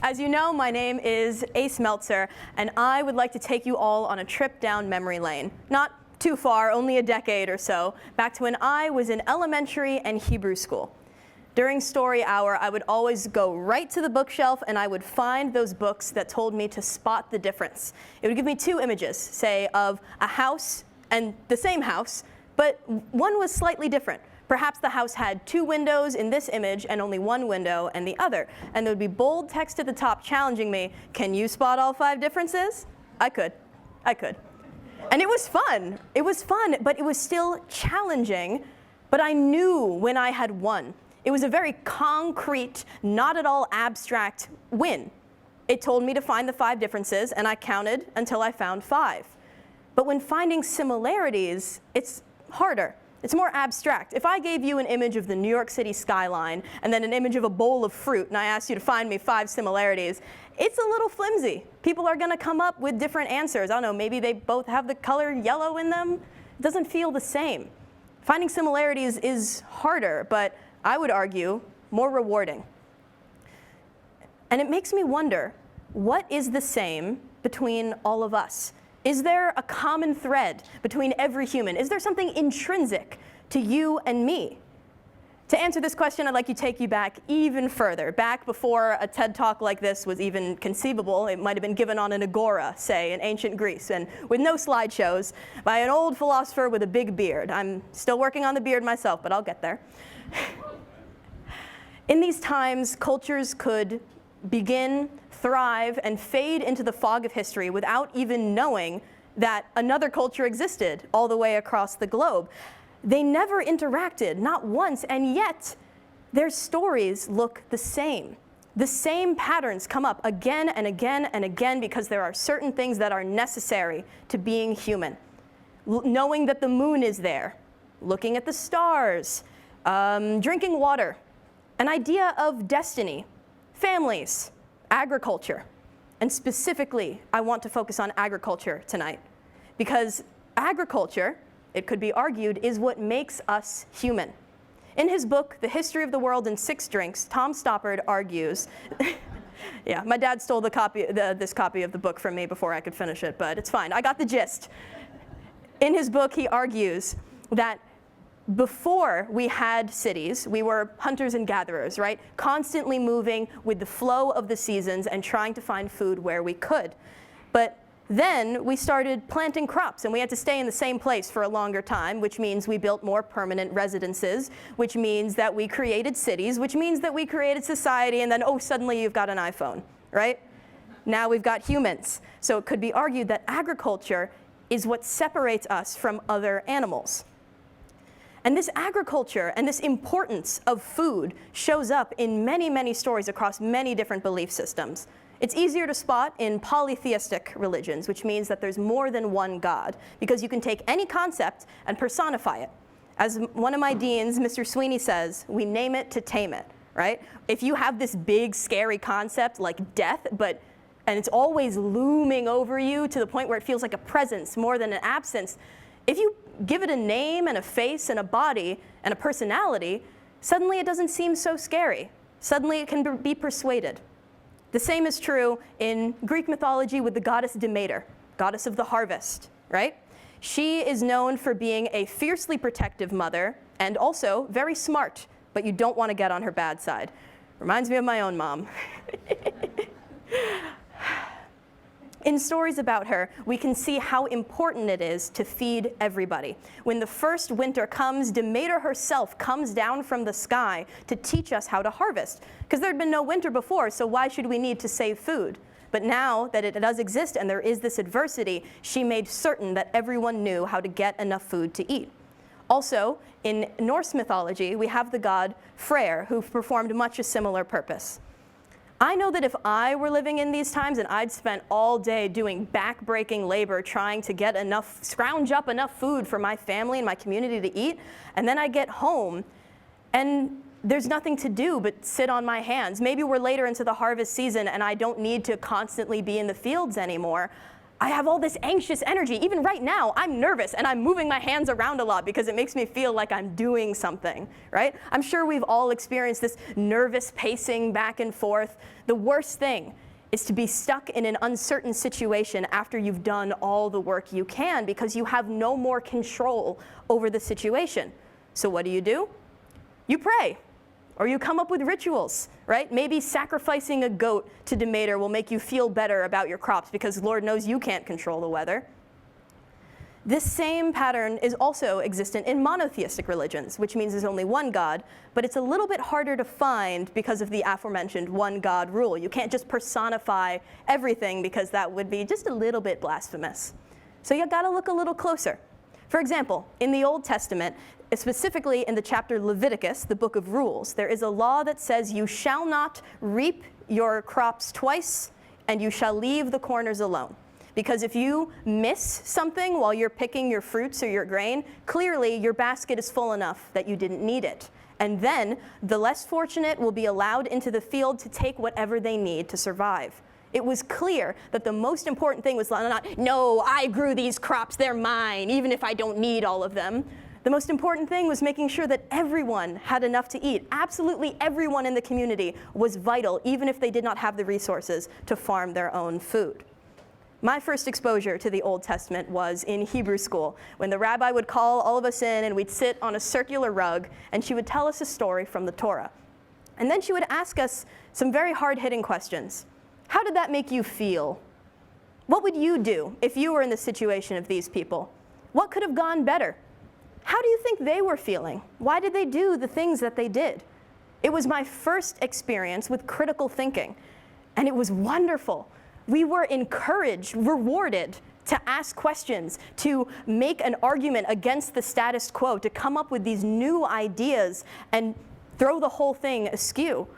As you know, my name is Ace Meltzer, and I would like to take you all on a trip down memory lane. Not too far, only a decade or so, back to when I was in elementary and Hebrew school. During story hour, I would always go right to the bookshelf and I would find those books that told me to spot the difference. It would give me two images, say, of a house and the same house, but one was slightly different. Perhaps the house had two windows in this image and only one window in the other. And there would be bold text at the top challenging me, can you spot all 5 differences? I could. And it was fun. It was fun, but it was still challenging. But I knew when I had won. It was a very concrete, not at all abstract win. It told me to find the 5 differences, and I counted until I found 5. But when finding similarities, it's harder. It's more abstract. If I gave you an image of the New York City skyline and then an image of a bowl of fruit and I asked you to find me 5 similarities, it's a little flimsy. People are going to come up with different answers. I don't know, maybe they both have the color yellow in them. It doesn't feel the same. Finding similarities is harder, but I would argue more rewarding. And it makes me wonder, what is the same between all of us? Is there a common thread between every human? Is there something intrinsic to you and me? To answer this question, I'd like to take you back even further, back before a TED Talk like this was even conceivable. It might have been given on an agora, say, in ancient Greece, and with no slideshows, by an old philosopher with a big beard. I'm still working on the beard myself, but I'll get there. In these times, cultures could begin, thrive, and fade into the fog of history without even knowing that another culture existed all the way across the globe. They never interacted, not once, and yet their stories look the same. The same patterns come up again and again and again because there are certain things that are necessary to being human. Knowing that the moon is there, looking at the stars, drinking water, an idea of destiny, families, agriculture. And specifically, I want to focus on agriculture tonight. Because agriculture, it could be argued, is what makes us human. In his book, The History of the World in 6 Drinks, Tom Stoppard argues, yeah, my dad stole this copy of the book from me before I could finish it, but it's fine, I got the gist. In his book, he argues that before we had cities, we were hunters and gatherers, right? Constantly moving with the flow of the seasons and trying to find food where we could. But then we started planting crops, and we had to stay in the same place for a longer time, which means we built more permanent residences, which means that we created cities, which means that we created society, and then, oh, suddenly you've got an iPhone, right? Now we've got humans. So it could be argued that agriculture is what separates us from other animals. And this agriculture and this importance of food shows up in many, many stories across many different belief systems. It's easier to spot in polytheistic religions, which means that there's more than one God, because you can take any concept and personify it. As one of my deans, Mr. Sweeney, says, we name it to tame it, right? If you have this big, scary concept like death, and it's always looming over you to the point where it feels like a presence more than an absence, if you give it a name and a face and a body and a personality, suddenly it doesn't seem so scary. Suddenly it can be persuaded. The same is true in Greek mythology with the goddess Demeter, goddess of the harvest, right? She is known for being a fiercely protective mother and also very smart, but you don't want to get on her bad side. Reminds me of my own mom. In stories about her, we can see how important it is to feed everybody. When the first winter comes, Demeter herself comes down from the sky to teach us how to harvest. Because there had been no winter before, so why should we need to save food? But now that it does exist and there is this adversity, she made certain that everyone knew how to get enough food to eat. Also, in Norse mythology, we have the god Freyr, who performed much a similar purpose. I know that if I were living in these times and I'd spent all day doing back-breaking labor trying to get scrounge up enough food for my family and my community to eat, and then I get home and there's nothing to do but sit on my hands. Maybe we're later into the harvest season and I don't need to constantly be in the fields anymore. I have all this anxious energy. Even right now, I'm nervous and I'm moving my hands around a lot because it makes me feel like I'm doing something, right? I'm sure we've all experienced this nervous pacing back and forth. The worst thing is to be stuck in an uncertain situation after you've done all the work you can because you have no more control over the situation. So what do? You pray. Or you come up with rituals, right? Maybe sacrificing a goat to Demeter will make you feel better about your crops because Lord knows you can't control the weather. This same pattern is also existent in monotheistic religions, which means there's only one God, but it's a little bit harder to find because of the aforementioned one God rule. You can't just personify everything because that would be just a little bit blasphemous. So you gotta look a little closer. For example, in the Old Testament, specifically in the chapter Leviticus, the book of rules, there is a law that says you shall not reap your crops twice and you shall leave the corners alone. Because if you miss something while you're picking your fruits or your grain, clearly your basket is full enough that you didn't need it. And then the less fortunate will be allowed into the field to take whatever they need to survive. It was clear that the most important thing was not, no, I grew these crops, they're mine, even if I don't need all of them. The most important thing was making sure that everyone had enough to eat. Absolutely everyone in the community was vital, even if they did not have the resources to farm their own food. My first exposure to the Old Testament was in Hebrew school, when the rabbi would call all of us in and we'd sit on a circular rug and she would tell us a story from the Torah. And then she would ask us some very hard-hitting questions. How did that make you feel? What would you do if you were in the situation of these people? What could have gone better? How do you think they were feeling? Why did they do the things that they did? It was my first experience with critical thinking, and it was wonderful. We were encouraged, rewarded to ask questions, to make an argument against the status quo, to come up with these new ideas and throw the whole thing askew.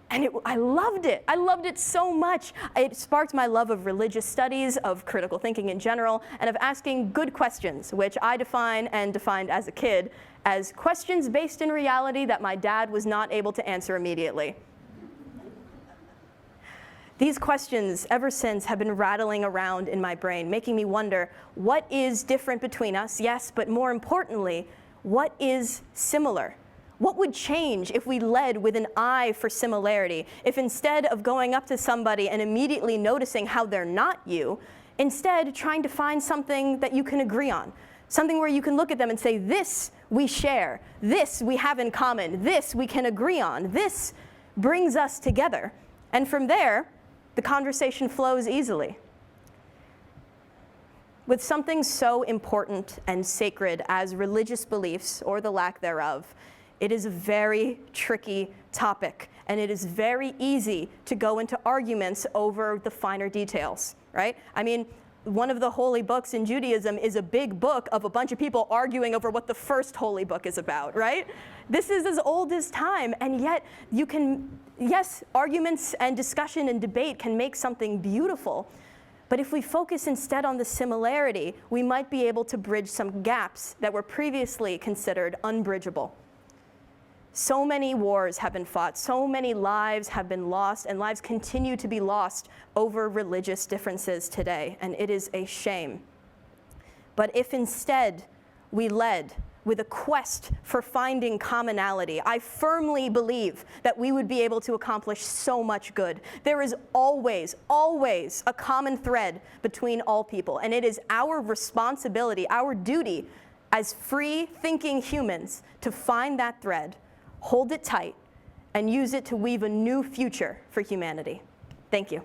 And I loved it. I loved it so much. It sparked my love of religious studies, of critical thinking in general, and of asking good questions, which I define and defined as a kid as questions based in reality that my dad was not able to answer immediately. These questions, ever since, have been rattling around in my brain, making me wonder, what is different between us? Yes, but more importantly, what is similar? What would change if we led with an eye for similarity? If instead of going up to somebody and immediately noticing how they're not you, instead trying to find something that you can agree on, something where you can look at them and say, this we share, this we have in common, this we can agree on, this brings us together. And from there, the conversation flows easily. With something so important and sacred as religious beliefs, or the lack thereof, it is a very tricky topic, and it is very easy to go into arguments over the finer details, right? I mean, one of the holy books in Judaism is a big book of a bunch of people arguing over what the first holy book is about, right? This is as old as time, and yet you can, yes, arguments and discussion and debate can make something beautiful, but if we focus instead on the similarity, we might be able to bridge some gaps that were previously considered unbridgeable. So many wars have been fought, so many lives have been lost, and lives continue to be lost over religious differences today, and it is a shame. But if instead we led with a quest for finding commonality, I firmly believe that we would be able to accomplish so much good. There is always, always a common thread between all people, and it is our responsibility, our duty as free-thinking humans to find that thread, hold it tight, and use it to weave a new future for humanity. Thank you.